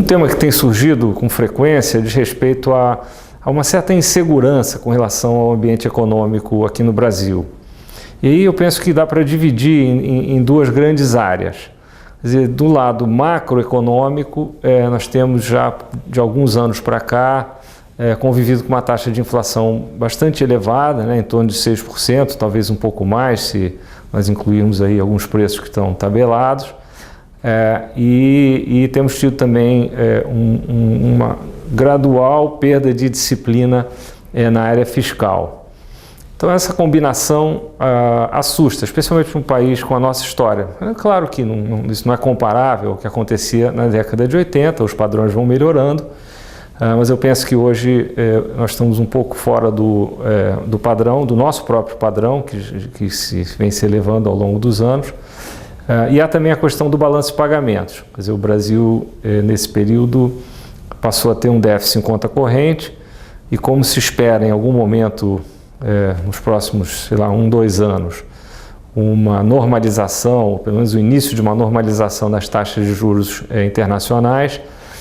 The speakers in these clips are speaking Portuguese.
tema que tem surgido com frequência diz respeito a uma certa insegurança com relação ao ambiente econômico aqui no Brasil. E aí eu penso que dá para dividir em duas grandes áreas. Quer dizer, do lado macroeconômico, nós temos já de alguns anos para cá convivido com uma taxa de inflação bastante elevada, né, em torno de 6%, talvez um pouco mais, se nós incluirmos aí alguns preços que estão tabelados. E temos tido também uma gradual perda de disciplina na área fiscal. Então essa combinação assusta, especialmente para um país com a nossa história. É claro que isso não é comparável ao que acontecia na década de 80, os padrões vão melhorando, mas eu penso que hoje nós estamos um pouco fora do padrão, do nosso próprio padrão, que vem se elevando ao longo dos anos. E há também a questão do balanço de pagamentos. Quer dizer, o Brasil, nesse período, passou a ter um déficit em conta corrente e, como se espera em algum momento, nos próximos, sei lá, 1, 2 anos, uma normalização, ou pelo menos o início de uma normalização das taxas de juros internacionais,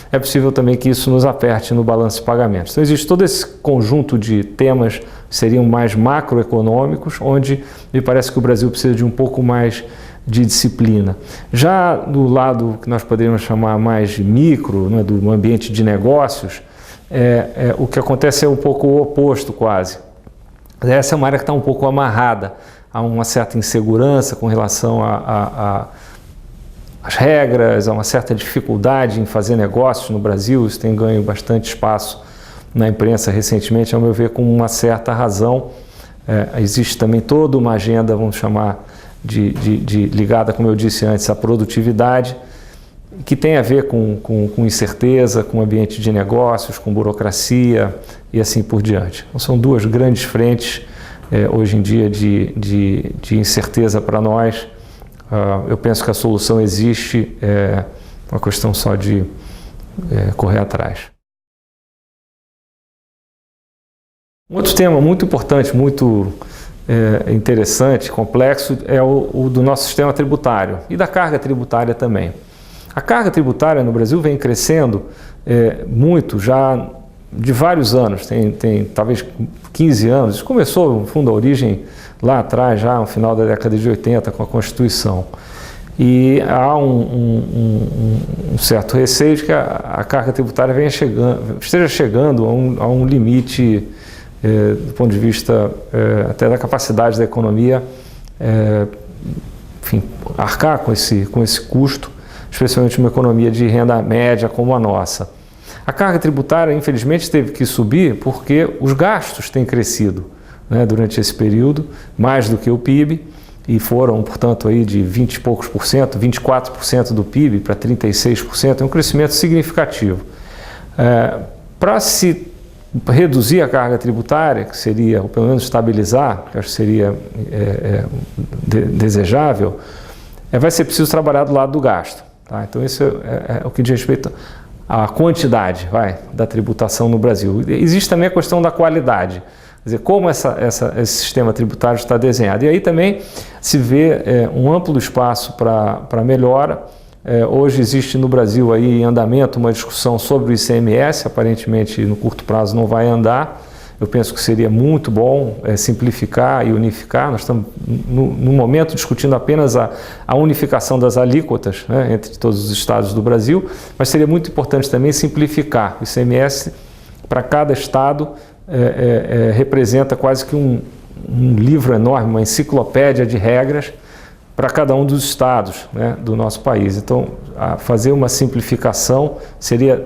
é possível também que isso nos aperte no balanço de pagamentos. Então existe todo esse conjunto de temas que seriam mais macroeconômicos, onde me parece que o Brasil precisa de um pouco mais de disciplina. Já do lado que nós poderíamos chamar mais de micro, né, do ambiente de negócios, o que acontece é um pouco o oposto quase. Essa é uma área que está um pouco amarrada a uma certa insegurança com relação às regras, a uma certa dificuldade em fazer negócios no Brasil. Isso tem ganho bastante espaço na imprensa recentemente, ao meu ver, com uma certa razão. Existe também toda uma agenda, vamos chamar, ligada, como eu disse antes, à produtividade, que tem a ver com incerteza, com ambiente de negócios, com burocracia e assim por diante. Então, são duas grandes frentes hoje em dia de incerteza para nós. Eu penso que a solução existe, é uma questão só de correr atrás. Um outro tema muito importante, muito interessante, complexo, é o do nosso sistema tributário e da carga tributária também. A carga tributária no Brasil vem crescendo muito já de vários anos, tem talvez 15 anos. Isso começou, no fundo, a origem lá atrás, já no final da década de 80, com a Constituição. E há um certo receio de que a carga tributária esteja chegando a um limite do ponto de vista até da capacidade da economia, enfim, arcar com esse custo, especialmente uma economia de renda média como a nossa. A carga tributária, infelizmente, teve que subir porque os gastos têm crescido, né, durante esse período, mais do que o PIB, e foram, portanto, aí de 20 e poucos por cento, 24% do PIB para 36%, é um crescimento significativo. Para se reduzir a carga tributária, que seria, ou pelo menos estabilizar, que acho que seria desejável, vai ser preciso trabalhar do lado do gasto. Tá? Então isso é o que diz respeito à quantidade da tributação no Brasil. Existe também a questão da qualidade, quer dizer, como esse sistema tributário está desenhado. E aí também se vê um amplo espaço para melhora. Hoje existe no Brasil aí em andamento uma discussão sobre o ICMS, aparentemente no curto prazo não vai andar. Eu penso que seria muito bom simplificar e unificar. Nós estamos no momento discutindo apenas a unificação das alíquotas, né, entre todos os estados do Brasil, mas seria muito importante também simplificar. O ICMS para cada estado representa quase que um livro enorme, uma enciclopédia de regras para cada um dos estados, né, do nosso país. Então, fazer uma simplificação seria,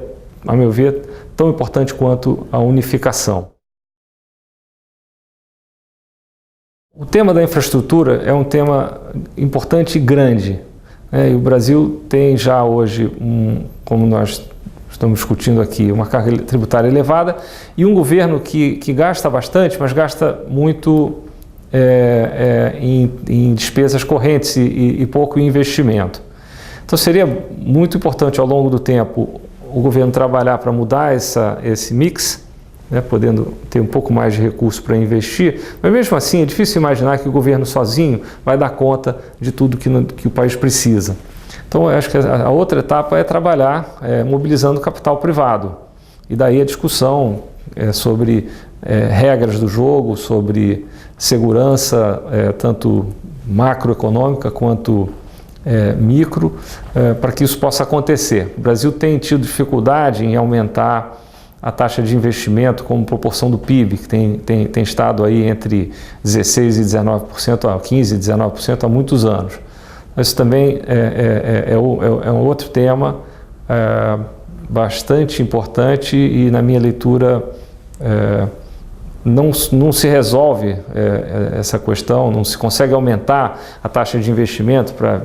a meu ver, tão importante quanto a unificação. O tema da infraestrutura é um tema importante e grande, né, e o Brasil tem já hoje, como nós estamos discutindo aqui, uma carga tributária elevada e um governo que gasta bastante, mas gasta muito em despesas correntes e pouco em investimento. Então seria muito importante ao longo do tempo o governo trabalhar para mudar esse mix, né, podendo ter um pouco mais de recurso para investir, mas mesmo assim é difícil imaginar que o governo sozinho vai dar conta de tudo que o país precisa. Então, eu acho que a outra etapa é trabalhar mobilizando capital privado. E daí a discussão sobre regras do jogo, sobre segurança, tanto macroeconômica quanto micro, para que isso possa acontecer. O Brasil tem tido dificuldade em aumentar a taxa de investimento como proporção do PIB, que tem estado aí entre 16% e 19%, 15% e 19% há muitos anos. Isso também é um outro tema bastante importante e, na minha leitura, não se resolve essa questão, não se consegue aumentar a taxa de investimento para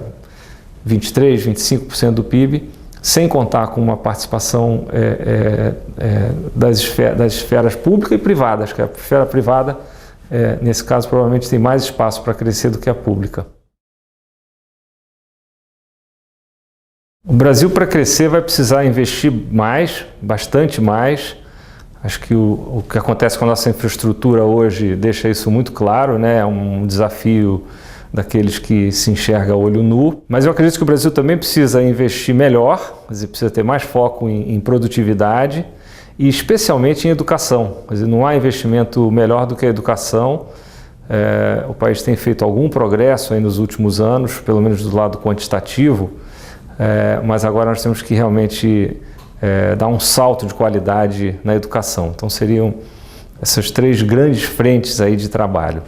23%, 25% do PIB, sem contar com uma participação das esferas pública e privadas, que a esfera privada, nesse caso, provavelmente tem mais espaço para crescer do que a pública. O Brasil, para crescer, vai precisar investir mais, bastante mais. Acho que o que acontece com a nossa infraestrutura hoje deixa isso muito claro, né? É um desafio daqueles que se enxerga a olho nu. Mas eu acredito que o Brasil também precisa investir melhor, quer dizer, precisa ter mais foco em produtividade e especialmente em educação. Quer dizer, não há investimento melhor do que a educação. O país tem feito algum progresso aí nos últimos anos, pelo menos do lado quantitativo, mas agora nós temos que realmente dar um salto de qualidade na educação. Então seriam essas três grandes frentes aí de trabalho.